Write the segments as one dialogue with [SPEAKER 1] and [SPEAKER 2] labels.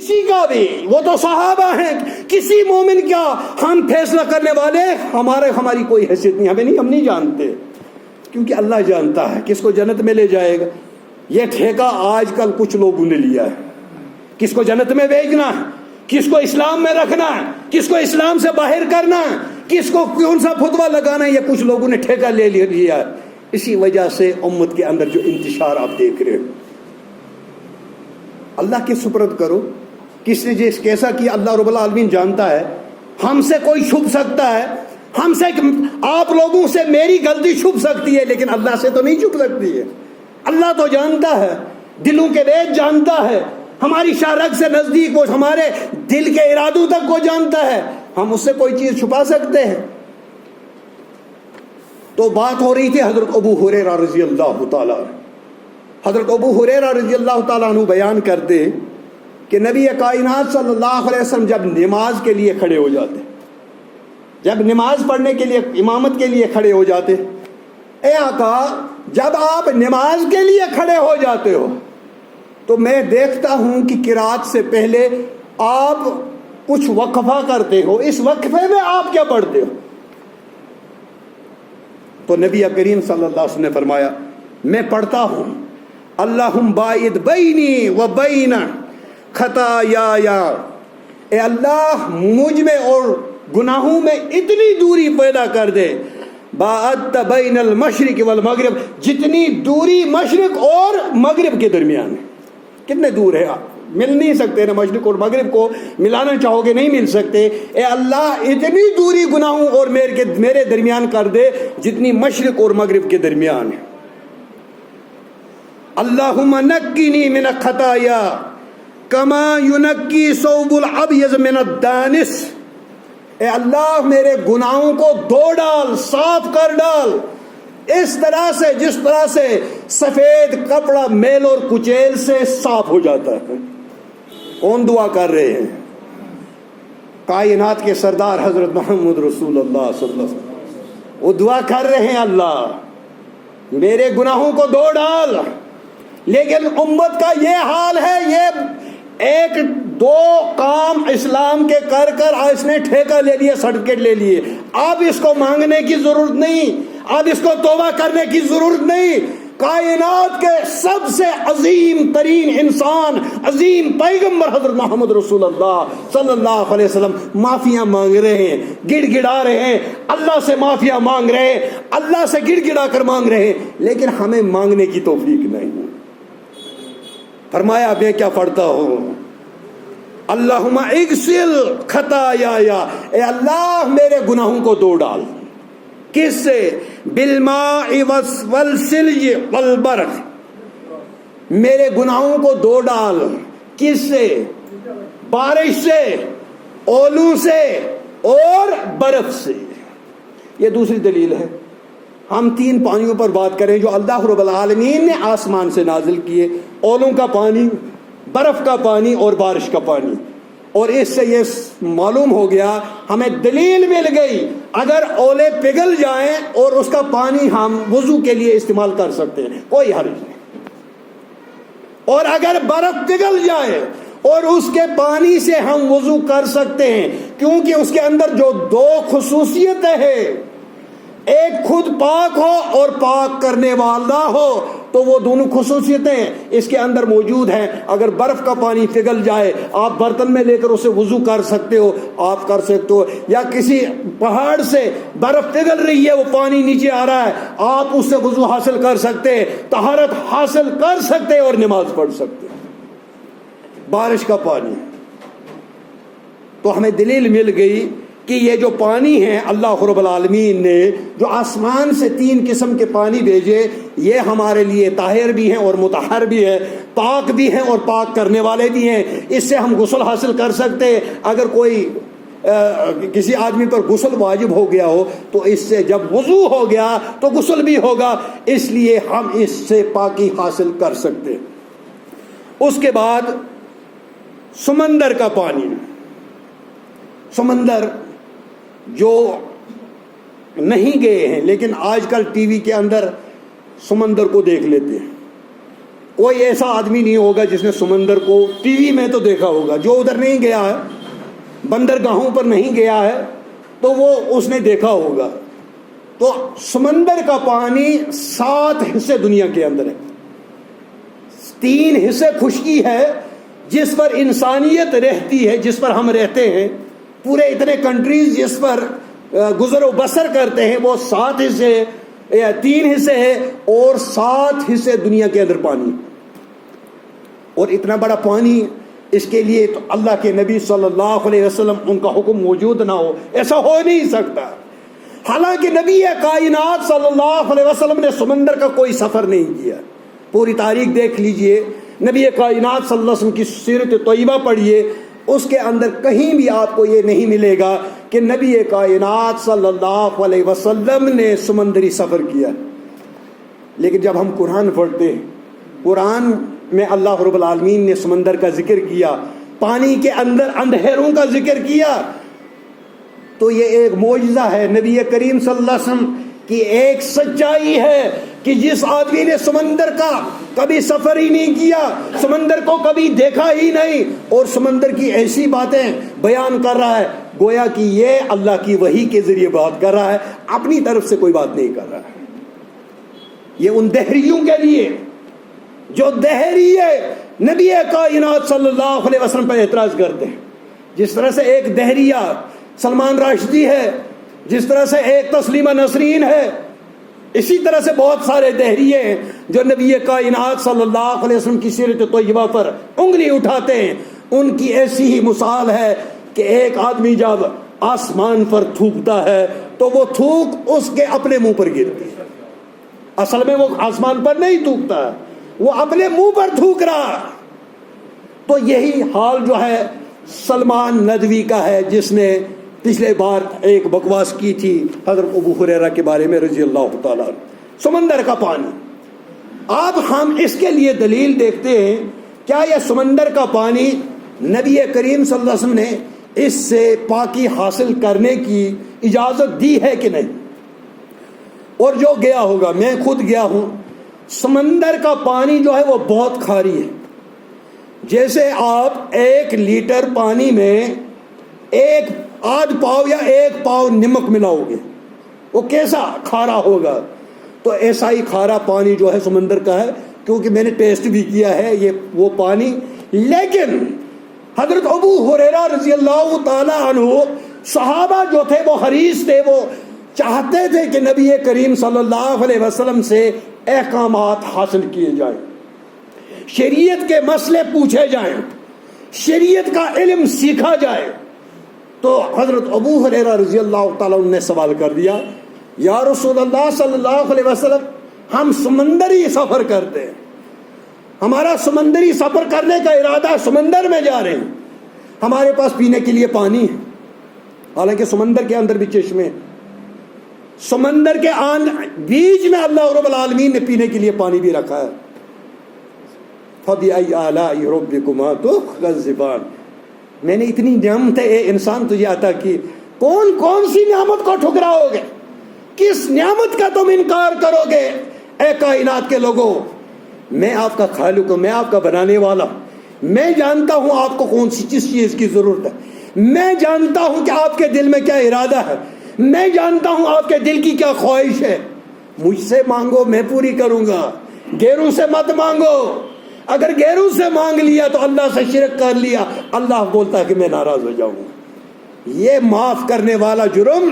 [SPEAKER 1] کسی کا بھی، وہ تو صحابہ ہیں، کسی مومن کیا ہم فیصلہ کرنے والے، ہماری کوئی حیثیت نہیں، ہم نہیں جانتے، کیونکہ اللہ جانتا ہے کس کو جنت میں لے جائے گا۔ یہ ٹھیکہ آج کل کچھ لوگوں نے لیا ہے، کس کو جنت میں بھیجنا ہے، کس کو اسلام میں رکھنا ہے، کس کو اسلام سے باہر کرنا ہے، کس کو کون سا فتویٰ لگانا ہے، یہ کچھ لوگوں نے ٹھیکہ لے لیا ہے۔ اسی وجہ سے امت کے اندر جو انتشار آپ دیکھ رہے ہیں، اللہ کے سپرد کرو، کس نے جس کیسا کیا اللہ رب العالمین جانتا ہے۔ ہم سے کوئی چھپ سکتا ہے، ہم سے، آپ لوگوں سے میری غلطی چھپ سکتی ہے، لیکن اللہ سے تو نہیں چھپ سکتی ہے۔ اللہ تو جانتا ہے، دلوں کے ریت جانتا ہے، ہماری شارک سے نزدیک وہ ہمارے دل کے ارادوں تک کو جانتا ہے، ہم اس سے کوئی چیز چھپا سکتے ہیں؟ تو بات ہو رہی تھی حضرت ابو ہریرہ رضی اللہ تعالیٰ عنہ۔ حضرت ابو ہریرہ رضی اللہ تعالیٰ عنہ بیان کرتے کہ نبی کائنات صلی اللہ علیہ وسلم جب نماز کے لیے کھڑے ہو جاتے، جب نماز پڑھنے کے لیے، امامت کے لیے کھڑے ہو جاتے، اے آقا جب آپ نماز کے لیے کھڑے ہو جاتے ہو تو میں دیکھتا ہوں کہ قرات سے پہلے آپ کچھ وقفہ کرتے ہو، اس وقفے میں آپ کیا پڑھتے ہو؟ تو نبی کریم صلی اللہ علیہ وسلم نے فرمایا، میں پڑھتا ہوں اللہم باعد بینی و بین خطایا، اے اللہ مجھ میں اور گناہوں میں اتنی دوری پیدا کر دے، باعدت بین المشرق والمغرب، جتنی دوری مشرق اور مغرب کے درمیان ہے۔ کتنے دور ہے؟ آپ مل نہیں سکتے نا، مشرق اور مغرب کو ملانا چاہو گے نہیں مل سکتے۔ اے اللہ اتنی دوری گناہوں اور میرے درمیان کر دے جتنی مشرق اور مغرب کے درمیان ہے۔ اللہم نقنی من الخطایا کما ینقی ثوب الابیض من الدانس، اے اللہ میرے گناہوں کو دھو ڈال، صاف کر ڈال، اس طرح سے جس طرح سے سفید کپڑا میل اور کچیل سے صاف ہو جاتا ہے۔ کون دعا کر رہے ہیں؟ کائنات کے سردار حضرت محمد رسول اللہ صلی اللہ علیہ وسلم، وہ دعا کر رہے ہیں اللہ میرے گناہوں کو دھو ڈال۔ لیکن امت کا یہ حال ہے، یہ ایک دو کام اسلام کے کر اس نے ٹھیکہ لے لیا، سرٹیفکیٹ لے لیے، اب اس کو مانگنے کی ضرورت نہیں، اب اس کو توبہ کرنے کی ضرورت نہیں۔ کائنات کے سب سے عظیم ترین انسان، عظیم پیغمبر حضرت محمد رسول اللہ صلی اللہ علیہ وسلم معافیاں مانگ رہے ہیں، گڑ گڑا رہے ہیں، اللہ سے معافیاں مانگ رہے ہیں، اللہ سے گڑ گڑا کر مانگ رہے ہیں، لیکن ہمیں مانگنے کی توفیق نہیں۔ فرمایا میں کیا پڑھتا ہوں؟ اللہم اغسل خطایا، اے اللہ میرے گناہوں کو دھو ڈال۔ کس سے؟ بالماء والثلج والبرد، میرے گناہوں کو دھو ڈال۔ کس سے؟ بارش سے، اولوں سے اور برف سے۔ یہ دوسری دلیل ہے۔ ہم تین پانیوں پر بات کریں جو اللہ رب العالمین نے آسمان سے نازل کیے، اولوں کا پانی، برف کا پانی اور بارش کا پانی۔ اور اس سے یہ معلوم ہو گیا، ہمیں دلیل مل گئی، اگر اولے پگھل جائیں اور اس کا پانی ہم وضو کے لیے استعمال کر سکتے ہیں، کوئی حرج نہیں۔ اور اگر برف پگھل جائے اور اس کے پانی سے ہم وضو کر سکتے ہیں، کیونکہ اس کے اندر جو دو خصوصیتیں ہیں، ایک خود پاک ہو اور پاک کرنے والا ہو، تو وہ دونوں خصوصیتیں اس کے اندر موجود ہیں۔ اگر برف کا پانی پگھل جائے، آپ برتن میں لے کر اسے وضو کر سکتے ہو، آپ کر سکتے ہو، یا کسی پہاڑ سے برف پگھل رہی ہے، وہ پانی نیچے آ رہا ہے، آپ اس سے وضو حاصل کر سکتے ہیں، طہارت حاصل کر سکتے ہیں اور نماز پڑھ سکتے ہیں۔ بارش کا پانی، تو ہمیں دلیل مل گئی کہ یہ جو پانی ہے اللہ رب العالمین نے جو آسمان سے تین قسم کے پانی بھیجے، یہ ہمارے لیے طاہر بھی ہیں اور مطہر بھی ہے، پاک بھی ہیں اور پاک کرنے والے بھی ہیں۔ اس سے ہم غسل حاصل کر سکتے ہیں۔ اگر کوئی کسی آدمی پر غسل واجب ہو گیا ہو تو اس سے جب وضو ہو گیا تو غسل بھی ہوگا، اس لیے ہم اس سے پاکی حاصل کر سکتے ہیں۔ اس کے بعد سمندر کا پانی، سمندر جو نہیں گئے ہیں لیکن آج کل ٹی وی کے اندر سمندر کو دیکھ لیتے ہیں، کوئی ایسا آدمی نہیں ہوگا جس نے سمندر کو ٹی وی میں تو دیکھا ہوگا، جو ادھر نہیں گیا ہے، بندرگاہوں پر نہیں گیا ہے، تو وہ اس نے دیکھا ہوگا۔ تو سمندر کا پانی 7 حصے دنیا کے اندر ہے، 3 حصے خشکی ہے جس پر انسانیت رہتی ہے، جس پر ہم رہتے ہیں، پورے اتنے کنٹریز جس پر گزر و بسر کرتے ہیں، وہ 7 حصے یا 3 حصے ہے، اور 7 حصے دنیا کے اندر پانی۔ اور اتنا بڑا پانی، اس کے لیے تو اللہ کے نبی صلی اللہ علیہ وسلم ان کا حکم موجود نہ ہو، ایسا ہو نہیں سکتا۔ حالانکہ نبی کائنات صلی اللہ علیہ وسلم نے سمندر کا کوئی سفر نہیں کیا۔ پوری تاریخ دیکھ لیجئے، نبی کائنات صلی اللہ علیہ وسلم کی سیرت طیبہ پڑھیے، اس کے اندر کہیں بھی آپ کو یہ نہیں ملے گا کہ نبی کائنات صلی اللہ علیہ وسلم نے سمندری سفر کیا۔ لیکن جب ہم قرآن پڑھتے ہیں، قرآن میں اللہ رب العالمین نے سمندر کا ذکر کیا، پانی کے اندر اندھیروں کا ذکر کیا، تو یہ ایک معجزہ ہے، نبی کریم صلی اللہ علیہ وسلم کی ایک سچائی ہے کہ جس آدمی نے سمندر کا کبھی سفر ہی نہیں کیا، سمندر کو کبھی دیکھا ہی نہیں، اور سمندر کی ایسی باتیں بیان کر رہا ہے گویا کہ یہ اللہ کی وحی کے ذریعے بات کر رہا ہے، اپنی طرف سے کوئی بات نہیں کر رہا ہے۔ یہ ان دہریوں کے لیے جو دہریے نبی کائنات صلی اللہ علیہ وسلم پر اعتراض کرتے ہیں، جس طرح سے ایک دہریہ سلمان راشدی ہے، جس طرح سے ایک تسلیمہ نسرین ہے، اسی طرح سے بہت سارے دہریے ہیں جو نبی کائنات صلی اللہ علیہ وسلم کی سیرت طیبہ پر انگلی اٹھاتے ہیں۔ ان کی ایسی ہی مثال ہے کہ ایک آدمی جب آسمان پر تھوکتا ہے تو وہ تھوک اس کے اپنے منہ پر گرتی ہے، اصل میں وہ آسمان پر نہیں تھوکتا، وہ اپنے منہ پر تھوک رہا۔ تو یہی حال جو ہے سلمان ندوی کا ہے، جس نے پچھلے بار ایک بکواس کی تھی حضرت ابو ہریرہ کے بارے میں رضی اللہ تعالیٰ عنہ۔ سمندر کا پانی، اب ہم اس کے لیے دلیل دیکھتے ہیں، کیا یہ سمندر کا پانی نبی کریم صلی اللہ علیہ وسلم نے اس سے پاکی حاصل کرنے کی اجازت دی ہے کہ نہیں؟ اور جو گیا ہوگا، میں خود گیا ہوں، سمندر کا پانی جو ہے وہ بہت کھاری ہے۔ جیسے آپ 1 لیٹر پانی میں 1 آدھ پاؤ یا 1 پاؤ نمک ملاؤ گے، وہ کیسا کھارا ہوگا؟ تو ایسا ہی کھارا پانی جو ہے سمندر کا ہے، کیونکہ میں نے ٹیسٹ بھی کیا ہے یہ وہ پانی۔ لیکن حضرت ابو ہریرہ رضی اللہ تعالی عنہ، صحابہ جو تھے وہ حریص تھے، وہ چاہتے تھے کہ نبی کریم صلی اللہ علیہ وسلم سے احکامات حاصل کیے جائیں، شریعت کے مسئلے پوچھے جائیں، شریعت کا علم سیکھا جائے۔ تو حضرت ابو ہریرہ رضی اللہ تعالیٰ عنہ نے سوال کر دیا، یا رسول اللہ صلی اللہ علیہ وسلم، ہم سمندری سفر کرتے ہیں، ہمارا سمندری سفر کرنے کا ارادہ، سمندر میں جا رہے ہیں، ہمارے پاس پینے کے لیے پانی ہے، حالانکہ سمندر کے اندر بھی چشمے ہیں، سمندر کے بیچ میں اللہ رب العالمین نے پینے کے لیے پانی بھی رکھا ہے۔ فَبِأَيِّ آلَاءِ رَبِّكُمَا تُكَذِّبَانِ، میں نے اتنی نعمتیں اے انسان تجھے عطا کی، کون کون سی نعمت کو ٹھکراؤ گے؟ کس نعمت کا تم انکار کرو گے؟ اے کائنات کے لوگوں، میں آپ کا خالق ہوں، میں آپ کا بنانے والا ہوں، میں جانتا ہوں آپ کو کون سی کس چیز کی ضرورت ہے، میں جانتا ہوں کہ آپ کے دل میں کیا ارادہ ہے، میں جانتا ہوں آپ کے دل کی کیا خواہش ہے، مجھ سے مانگو میں پوری کروں گا، غیروں سے مت مانگو۔ اگر غیروں سے مانگ لیا تو اللہ سے شرک کر لیا، اللہ بولتا ہے کہ میں ناراض ہو جاؤں گا۔ یہ معاف کرنے والا جرم،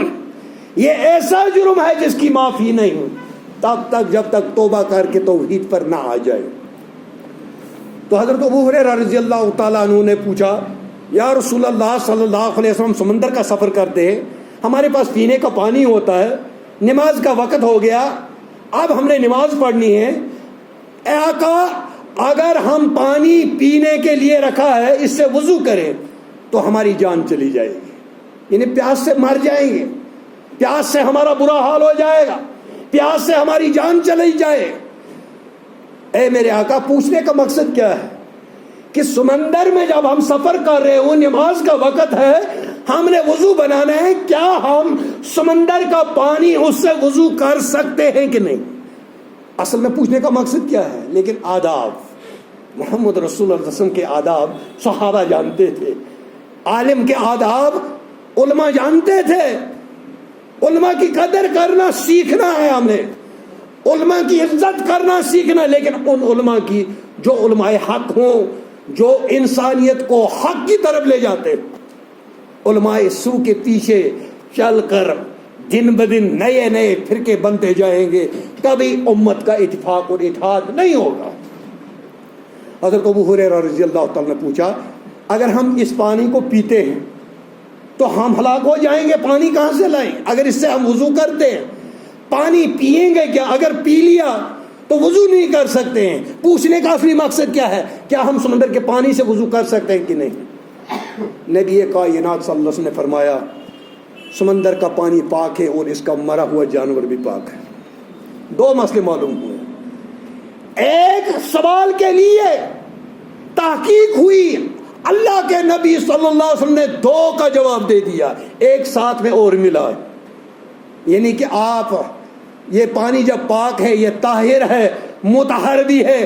[SPEAKER 1] یہ ایسا جرم ہے جس کی معافی نہیں تب تک جب تک توبہ کر کے توحید پر نہ آ جائے۔ تو حضرت ابو ہریرہ رضی اللہ تعالیٰ عنہ نے پوچھا، یا رسول اللہ صلی اللہ علیہ وسلم، سمندر کا سفر کرتے ہیں، ہمارے پاس پینے کا پانی ہوتا ہے، نماز کا وقت ہو گیا، اب ہم نے نماز پڑھنی ہے، اے آقا اگر ہم پانی پینے کے لیے رکھا ہے اس سے وضو کریں تو ہماری جان چلی جائے گی، یعنی پیاس سے مر جائیں گے، پیاس سے ہمارا برا حال ہو جائے گا، پیاس سے ہماری جان چلی جائے۔ اے میرے آقا، پوچھنے کا مقصد کیا ہے کہ سمندر میں جب ہم سفر کر رہے ہوں، نماز کا وقت ہے، ہم نے وضو بنانا ہے، کیا ہم سمندر کا پانی اس سے وضو کر سکتے ہیں کہ نہیں؟ اصل میں پوچھنے کا مقصد کیا ہے، لیکن آداب محمد رسول اللہ صلی اللہ علیہ وسلم کے آداب صحابہ جانتے تھے، عالم کے آداب علماء جانتے تھے۔ علماء کی قدر کرنا سیکھنا ہے ہمیں، علماء کی عزت کرنا سیکھنا، لیکن ان علماء کی جو علماء حق ہوں، جو انسانیت کو حق کی طرف لے جاتے ہیں۔ علماء سو کے پیچھے چل کر دن بدن نئے نئے فرقے بنتے جائیں گے، کبھی امت کا اتفاق اور اتحاد نہیں ہوگا۔ حضرت ابو ہریرہ رضی اللہ تعالیٰ نے پوچھا، اگر ہم اس پانی کو پیتے ہیں تو ہم ہلاک ہو جائیں گے، پانی کہاں سے لائیں؟ اگر اس سے ہم وضو کرتے ہیں، پانی پیئیں گے کیا؟ اگر پی لیا تو وضو نہیں کر سکتے ہیں۔ پوچھنے کا اصلی مقصد کیا ہے؟ کیا ہم سمندر کے پانی سے وضو کر سکتے ہیں کہ نہیں؟ نبی کائنات صلی اللہ علیہ وسلم نے فرمایا سمندر کا پانی پاک ہے اور اس کا مرا ہوا جانور بھی پاک ہے۔ دو مسئلے معلوم ہوئے، ایک سوال کے لیے تحقیق ہوئی، اللہ کے نبی صلی اللہ علیہ وسلم نے دو کا جواب دے دیا، ایک ساتھ میں اور ملا، یعنی کہ آپ یہ پانی جب پاک ہے، یہ طاہر ہے، مطہر بھی ہے،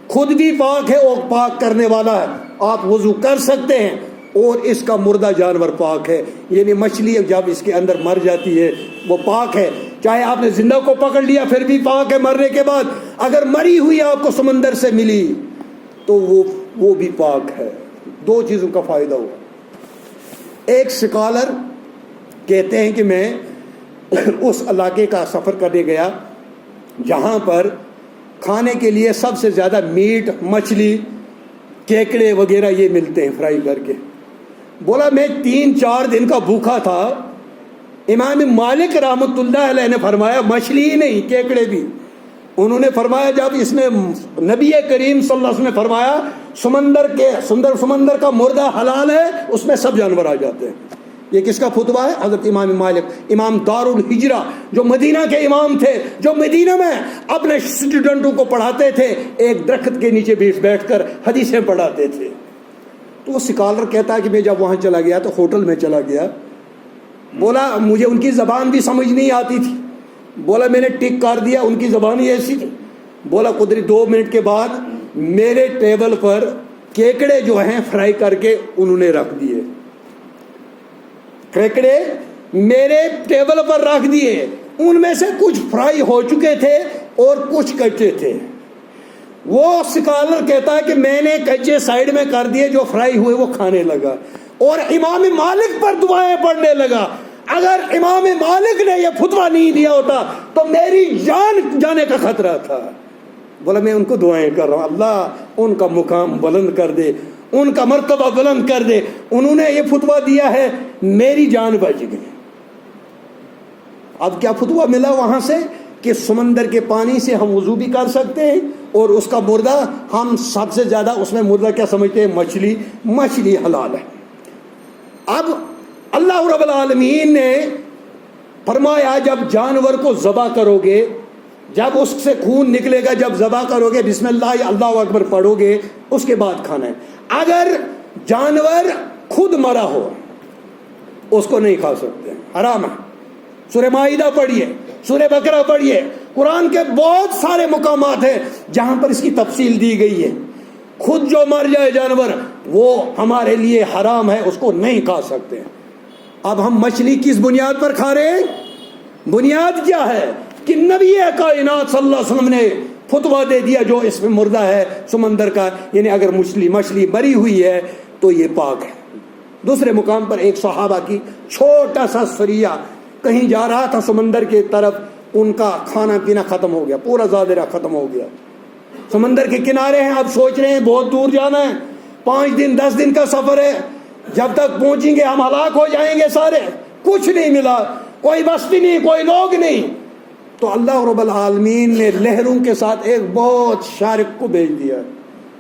[SPEAKER 1] خود بھی پاک ہے اور پاک کرنے والا ہے، آپ وضو کر سکتے ہیں، اور اس کا مردہ جانور پاک ہے، یعنی مچھلی جب اس کے اندر مر جاتی ہے وہ پاک ہے، چاہے آپ نے زندہ کو پکڑ لیا پھر بھی پاک ہے، مرنے کے بعد اگر مری ہوئی آپ کو سمندر سے ملی تو وہ بھی پاک ہے۔ دو چیزوں کا فائدہ ہوا۔ ایک سکالر کہتے ہیں کہ میں اس علاقے کا سفر کرنے گیا جہاں پر کھانے کے لیے سب سے زیادہ میٹ، مچھلی، کیکڑے وغیرہ یہ ملتے ہیں فرائی کر کے۔ بولا میں 3-4 دن کا بھوکا تھا، امام مالک رحمۃ اللہ علیہ نے فرمایا مچھلی ہی نہیں کیکڑے بھی۔ انہوں نے فرمایا جب اس میں نبی کریم صلی اللہ علیہ وسلم نے فرمایا سمندر کا مردہ حلال ہے، اس میں سب جانور آ جاتے ہیں۔ یہ کس کا فتویٰ ہے؟ حضرت امام مالک، امام دار الحجرہ، جو مدینہ کے امام تھے، جو مدینہ میں اپنے اسٹوڈنٹوں کو پڑھاتے تھے، ایک درخت کے نیچے بیٹھ کر حدیثیں پڑھاتے تھے۔ تو وہ سکالر کہتا ہے کہ میں جب وہاں چلا گیا تو ہوٹل میں چلا گیا، بولا مجھے ان کی زبان بھی سمجھ نہیں آتی تھی، بولا میں نے ٹک کر دیا، ان کی زبان ہی ایسی تھی۔ بولا قدرت 2 منٹ کے بعد میرے ٹیبل پر کیکڑے جو ہیں فرائی کر کے انہوں نے رکھ دیے، کیکڑے میرے ٹیبل پر رکھ دیے، ان میں سے کچھ فرائی ہو چکے تھے اور کچھ کچے تھے۔ وہ سکالر کہتا ہے کہ میں نے کچے سائیڈ میں کر دیے، جو فرائی ہوئے وہ کھانے لگا اور امام مالک پر دعائیں پڑھنے لگا۔ اگر امام مالک نے یہ فتویٰ نہیں دیا ہوتا تو میری جان جانے کا خطرہ تھا۔ بولا میں ان کو دعائیں کر رہا ہوں، اللہ ان کا مقام بلند کر دے، ان کا مرتبہ بلند کر دے، انہوں نے یہ فتویٰ دیا ہے، میری جان بچ گئی۔ اب کیا فتویٰ ملا وہاں سے کہ سمندر کے پانی سے ہم وضو بھی کر سکتے ہیں، اور اس کا مردہ ہم سب سے زیادہ اس میں مردہ کیا سمجھتے ہیں؟ مچھلی حلال ہے۔ اب اللہ رب العالمین نے فرمایا جب جانور کو ذبح کرو گے، جب اس سے خون نکلے گا، جب ذبح کرو گے بسم اللہ اللہ اکبر پڑھو گے، اس کے بعد کھانا ہے۔ اگر جانور خود مرا ہو اس کو نہیں کھا سکتے، حرام ہے۔ سورہ مائدہ پڑھیے، سورہ بقرہ پڑھیے، قرآن کے بہت سارے مقامات ہیں جہاں پر اس کی تفصیل دی گئی ہے۔ خود جو مر جائے جانور وہ ہمارے لیے حرام ہے، اس کو نہیں کھا سکتے۔ اب ہم مچھلی کس بنیاد پر کھا رہے ہیں؟ بنیاد کیا ہے کہ نبی کائنات صلی اللہ علیہ وسلم نے فتویٰ دے دیا جو اس میں مردہ ہے سمندر کا، یعنی اگر مچھلی مری ہوئی ہے تو یہ پاک ہے۔ دوسرے مقام پر ایک صحابہ کی چھوٹا سا سریہ کہیں جا رہا تھا سمندر کی طرف، ان کا کھانا پینا ختم ہو گیا، پورا زادرہ ختم ہو گیا۔ سمندر کے کنارے ہیں، اب سوچ رہے ہیں بہت دور جانا ہے، 5 دن 10 دن کا سفر ہے، جب تک پہنچیں گے ہم ہلاک ہو جائیں گے سارے۔ کچھ نہیں ملا، کوئی بستی نہیں، کوئی لوگ نہیں۔ تو اللہ رب العالمین نے لہروں کے ساتھ ایک بہت شارک کو بھیج دیا۔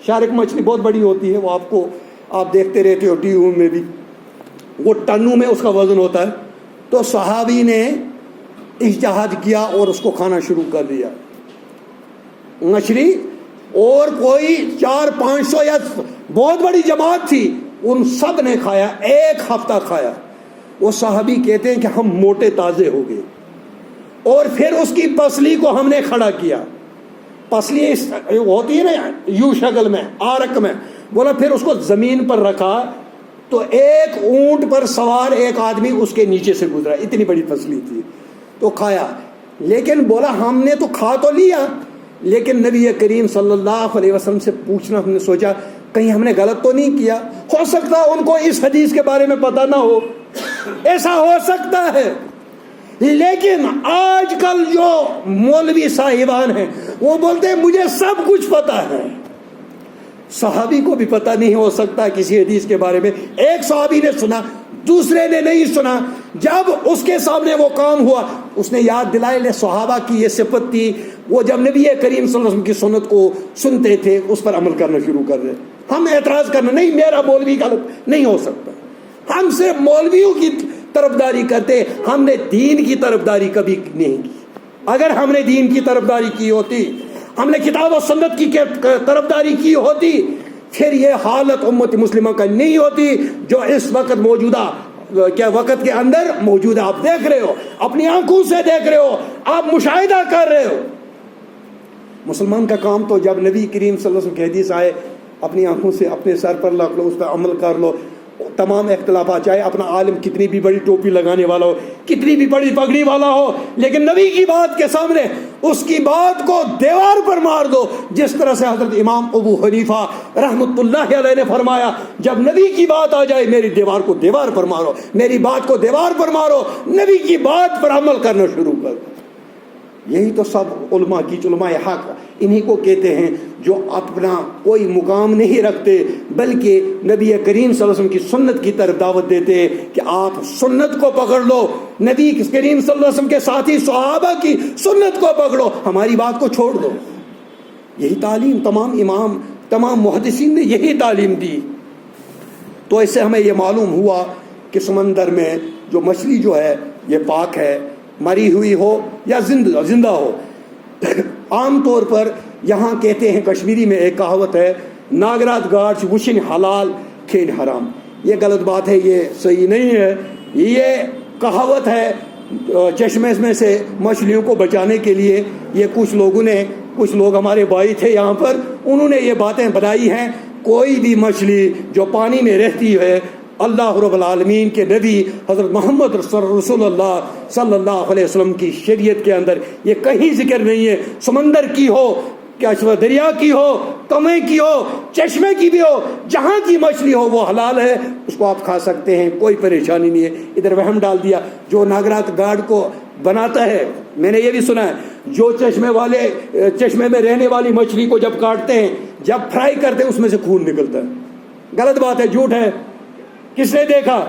[SPEAKER 1] شارک مچھلی بہت بڑی ہوتی ہے، وہ آپ دیکھتے رہتے ہو ٹی وی میں بھی، وہ ٹنوں میں اس کا وزن ہوتا ہے۔ تو صحابی نے اجتہاد کیا اور اس کو کھانا شروع کر دیا مچھلی، اور کوئی 400-500 یا بہت بڑی جماعت تھی، ان سب نے کھایا، 1 ہفتہ کھایا۔ وہ صحابی کہتے ہیں کہ ہم موٹے تازے ہو گئے، اور پھر اس کی پسلی کو ہم نے کھڑا کیا، پسلی ہوتی ہے نا یوں شکل میں آرک میں، بولا پھر اس کو زمین پر رکھا تو ایک اونٹ پر سوار ایک آدمی اس کے نیچے سے گزرا، اتنی بڑی پسلی تھی، تو کھایا۔ لیکن بولا ہم نے تو کھا تو لیا، لیکن نبی کریم صلی اللہ علیہ وسلم سے پوچھنا، ہم نے سوچا کہیں ہم نے غلط تو نہیں کیا، ہو سکتا ان کو اس حدیث کے بارے میں پتہ نہ ہو، ایسا ہو سکتا ہے۔ لیکن آج کل جو مولوی صاحبان ہیں وہ بولتے ہیں مجھے سب کچھ پتا ہے۔ صحابی کو بھی پتہ نہیں ہو سکتا کسی حدیث کے بارے میں، ایک صحابی نے سنا دوسرے نے نہیں سنا، جب اس کے سامنے وہ کام ہوا اس نے یاد دلایا لے صحابہ کی یہ صفت تھی، وہ جب نبی کریم صلی اللہ علیہ وسلم کی سنت کو سنتے تھے اس پر عمل کرنا شروع کر دے۔ ہم اعتراض کرنا نہیں، میرا مولوی غلط نہیں ہو سکتا، ہم صرف مولویوں کی طرفداری کرتے، ہم نے دین کی طرفداری کبھی نہیں کی۔ اگر ہم نے دین کی طرفداری کی ہوتی، ہم نے کتاب و سنت کی طرفداری کی ہوتی، پھر یہ حالت امت مسلمہ کا نہیں ہوتی جو اس وقت موجودہ کیا وقت کے اندر موجود ہے۔ آپ دیکھ رہے ہو، اپنی آنکھوں سے دیکھ رہے ہو، آپ مشاہدہ کر رہے ہو۔ مسلمان کا کام تو جب نبی کریم صلی اللہ علیہ وسلم کی حدیث آئے اپنی آنکھوں سے اپنے سر پر رکھ لو، اس پر عمل کر لو، تمام اختلافات، چاہے اپنا عالم کتنی بھی بڑی ٹوپی لگانے والا ہو، کتنی بھی بڑی پگڑی والا ہو، لیکن نبی کی بات کے سامنے اس کی بات کو دیوار پر مار دو، جس طرح سے حضرت امام ابو حنیفہ رحمۃ اللہ علیہ نے فرمایا جب نبی کی بات آ جائے میری دیوار کو دیوار پر مارو، میری بات کو دیوار پر مارو، نبی کی بات پر عمل کرنا شروع کر دو۔ یہی تو سب علماء کی، علماء حق انہی کو کہتے ہیں جو اپنا کوئی مقام نہیں رکھتے بلکہ نبی کریم صلی اللہ علیہ وسلم کی سنت کی طرف دعوت دیتے کہ آپ سنت کو پکڑ لو، نبی کریم صلی اللہ علیہ وسلم کے ساتھی صحابہ کی سنت کو پکڑو، ہماری بات کو چھوڑ دو۔ یہی تعلیم تمام امام، تمام محدثین نے یہی تعلیم دی۔ تو اس سے ہمیں یہ معلوم ہوا کہ سمندر میں جو مچھلی جو ہے یہ پاک ہے، مری ہوئی ہو یا زندہ ہو۔ عام طور پر یہاں کہتے ہیں کشمیری میں ایک کہاوت ہے، ناگرات گاڑ وشن حلال کھین حرام۔ یہ غلط بات ہے، یہ صحیح نہیں ہے۔ یہ کہاوت ہے چشمے میں سے مچھلیوں کو بچانے کے لیے، یہ کچھ لوگ ہمارے بھائی تھے یہاں پر، انہوں نے یہ باتیں بنائی ہیں۔ کوئی بھی مچھلی جو پانی میں رہتی ہے، اللہ رب العالمین کے نبی حضرت محمد رسول اللہ صلی اللہ علیہ وسلم کی شریعت کے اندر یہ کہیں ذکر نہیں ہے، سمندر کی ہو، کیا دریا کی ہو، کنویں کی ہو، چشمے کی بھی ہو، جہاں کی مچھلی ہو وہ حلال ہے، اس کو آپ کھا سکتے ہیں، کوئی پریشانی نہیں ہے۔ ادھر وہم ڈال دیا جو ناگرات گاڑ کو بناتا ہے، میں نے یہ بھی سنا ہے جو چشمے میں رہنے والی مچھلی کو جب کاٹتے ہیں، جب فرائی کرتے ہیں اس میں سے خون نکلتا ہے۔ غلط بات ہے، جھوٹ ہے۔ کس نے دیکھا؟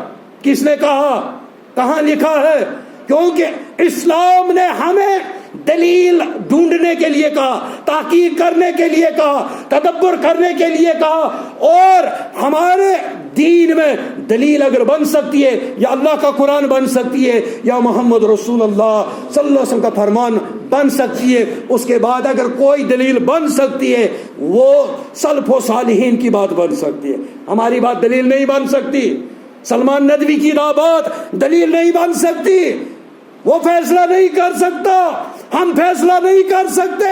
[SPEAKER 1] کس نے کہا؟ کہاں لکھا ہے؟ کیونکہ اسلام نے ہمیں دلیل ڈھونڈنے کے لیے کہا، تحقیق کرنے کے لیے کہا، تدبر کرنے کے لیے کہا، اور ہمارے دین میں دلیل اگر بن سکتی ہے یا اللہ کا قرآن بن سکتی ہے یا محمد رسول اللہ صلی اللہ علیہ وسلم کا فرمان بن سکتی ہے، اس کے بعد اگر کوئی دلیل بن سکتی ہے وہ سلف و صالحین کی بات بن سکتی ہے، ہماری بات دلیل نہیں بن سکتی۔ سلمان ندوی کی بات دلیل نہیں بن سکتی، وہ فیصلہ نہیں کر سکتا، ہم فیصلہ نہیں کر سکتے۔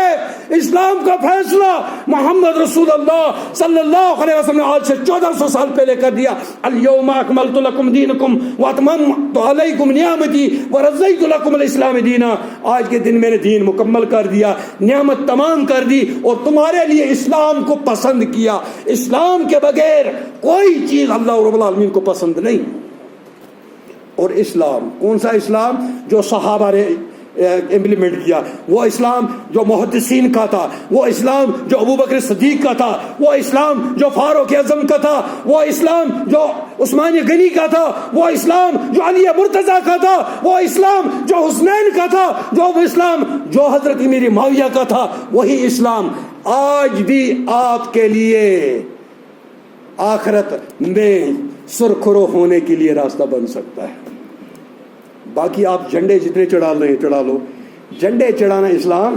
[SPEAKER 1] اسلام کا فیصلہ محمد رسول اللہ صلی اللہ علیہ وسلم نے آج سے 1400 سال پہلے کر دیا۔ الیوم اکملت لکم دینکم واتممت علیکم نعمتی ورضیت لکم الاسلام دینا۔ آج کے دن میں نے دین مکمل کر دیا، نعمت تمام کر دی اور تمہارے لیے اسلام کو پسند کیا۔ اسلام کے بغیر کوئی چیز اللہ رب العالمین کو پسند نہیں۔ اور اسلام کون سا اسلام؟ جو صحابہ نے امپلیمنٹ کیا، وہ اسلام جو محدثین کا تھا، وہ اسلام جو ابو بکر صدیق کا تھا، وہ اسلام جو فاروق اعظم کا تھا، وہ اسلام جو عثمان غنی کا تھا، وہ اسلام جو علی مرتضیٰ کا تھا، وہ اسلام جو حسنین کا تھا، جو اسلام جو حضرت امیر معاویہ کا تھا، وہی اسلام آج بھی آپ کے لیے آخرت میں سرخرو ہونے کے لیے راستہ بن سکتا ہے۔ باقی آپ جھنڈے جتنے چڑھا لیں چڑھا لو، جھنڈے چڑھانا اسلام،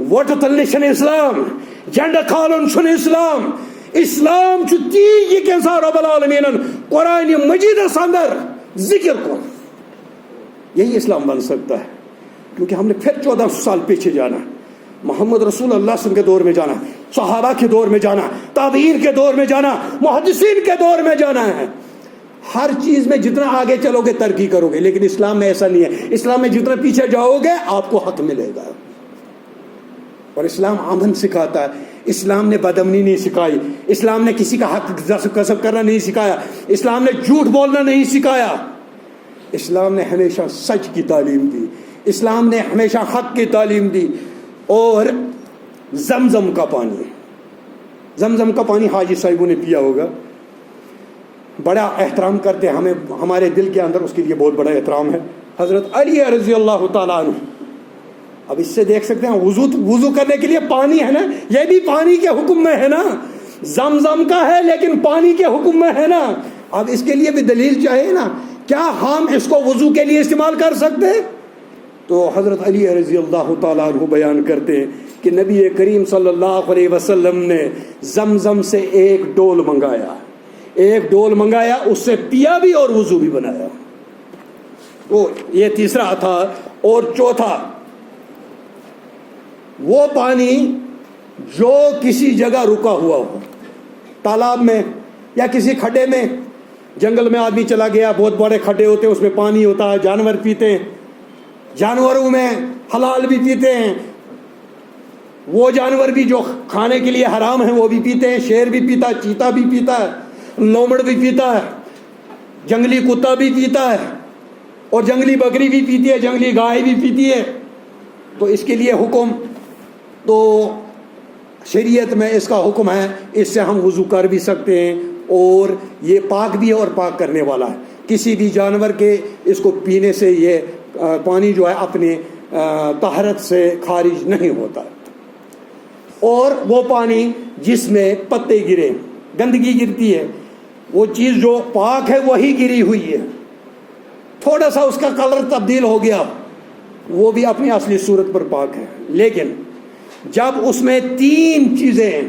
[SPEAKER 1] ووٹ تلشن اسلام، جھنڈا کھالن چھن اسلام۔ اسلام چھ تی کہ رب العالمین قرآن مجید اندر ذکر کو، یہی اسلام بن سکتا ہے، کیونکہ ہم نے پھر 1400 سال پیچھے جانا۔ محمد رسول اللہ صلی اللہ علیہ وسلم کے دور میں جانا، صحابہ کے دور میں جانا، تابعین کے دور میں جانا، محدثین کے دور میں جانا ہے۔ ہر چیز میں جتنا آگے چلو گے ترقی کرو گے، لیکن اسلام میں ایسا نہیں ہے۔ اسلام میں جتنا پیچھے جاؤ گے آپ کو حق ملے گا۔ اور اسلام امن سکھاتا ہے، اسلام نے بدامنی نہیں سکھائی، اسلام نے کسی کا حق غصب کرنا نہیں سکھایا، اسلام نے جھوٹ بولنا نہیں سکھایا، اسلام نے ہمیشہ سچ کی تعلیم دی، اسلام نے ہمیشہ حق کی تعلیم دی۔ اور زمزم کا پانی، زمزم کا پانی حاجی صاحبوں نے پیا ہوگا، بڑا احترام کرتے ہیں، ہمیں ہمارے دل کے اندر اس کے لیے بہت بڑا احترام ہے۔ حضرت علی رضی اللہ تعالیٰ عنہ، اب اس سے دیکھ سکتے ہیں وضو کرنے کے لیے پانی ہے نا، یہ بھی پانی کے حکم میں ہے نا، زمزم کا ہے لیکن پانی کے حکم میں ہے نا۔ اب اس کے لیے بھی دلیل چاہیے نا، کیا ہم اس کو وضو کے لیے استعمال کر سکتے ہیں؟ تو حضرت علی رضی اللہ تعالیٰ عنہ بیان کرتے ہیں کہ نبی کریم صلی اللہ علیہ وسلم نے زمزم سے ایک ڈول منگایا، اس سے پیا بھی اور وضو بھی بنایا۔ تو یہ تیسرا تھا۔ اور چوتھا، وہ پانی جو کسی جگہ رکا ہوا ہو، تالاب میں یا کسی کھڈے میں، جنگل میں آدمی چلا گیا، بہت بڑے کھڈے ہوتے ہیں، اس میں پانی ہوتا ہے، جانور پیتے ہیں، جانوروں میں حلال بھی پیتے ہیں، وہ جانور بھی جو کھانے کے لیے حرام ہیں وہ بھی پیتے ہیں، شیر بھی پیتا ہے، چیتا بھی پیتا ہے، لومڑ بھی پیتا ہے، جنگلی کتا بھی پیتا ہے، اور جنگلی بکری بھی پیتی ہے، جنگلی گائے بھی پیتی ہے۔ تو اس کے لیے حکم، تو شریعت میں اس کا حکم ہے، اس سے ہم وضو کر بھی سکتے ہیں، اور یہ پاک بھی ہے اور پاک کرنے والا ہے۔ کسی بھی جانور کے اس کو پینے سے یہ پانی جو ہے اپنے طہارت سے خارج نہیں ہوتا۔ اور وہ پانی جس میں پتے گرے، گندگی گرتی ہے، وہ چیز جو پاک ہے وہی گری ہوئی ہے، تھوڑا سا اس کا کلر تبدیل ہو گیا، وہ بھی اپنی اصلی صورت پر پاک ہے۔ لیکن جب اس میں تین چیزیں،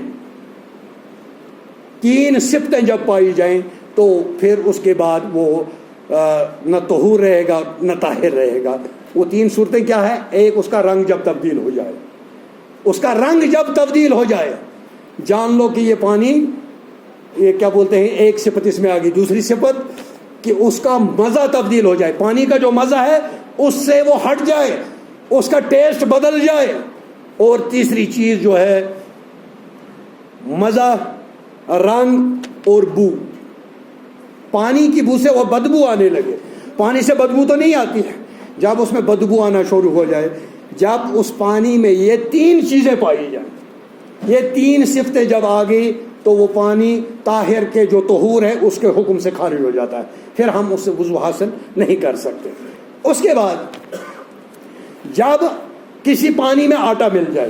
[SPEAKER 1] تین صفتیں جب پائی جائیں تو پھر اس کے بعد وہ نہ طہور رہے گا نہ طاہر رہے گا۔ وہ تین صورتیں کیا ہے؟ ایک، اس کا رنگ جب تبدیل ہو جائے، اس کا رنگ جب تبدیل ہو جائے، جان لو کہ یہ پانی، یہ کیا بولتے ہیں، ایک صفت اس میں آ گئی۔ دوسری صفت کہ اس کا مزہ تبدیل ہو جائے، پانی کا جو مزہ ہے اس سے وہ ہٹ جائے، اس کا ٹیسٹ بدل جائے۔ اور تیسری چیز جو ہے مزہ، رنگ اور بو، پانی کی بو سے وہ بدبو آنے لگے۔ پانی سے بدبو تو نہیں آتی ہے، جب اس میں بدبو آنا شروع ہو جائے، جب اس پانی میں یہ تین چیزیں پائی جائیں، یہ تین صفتیں جب آ گئی تو وہ پانی طاہر کے جو طہور ہے اس کے حکم سے خارج ہو جاتا ہے، پھر ہم اس سے وضو حاصل نہیں کر سکتے۔ اس کے بعد جب کسی پانی میں آٹا مل جائے،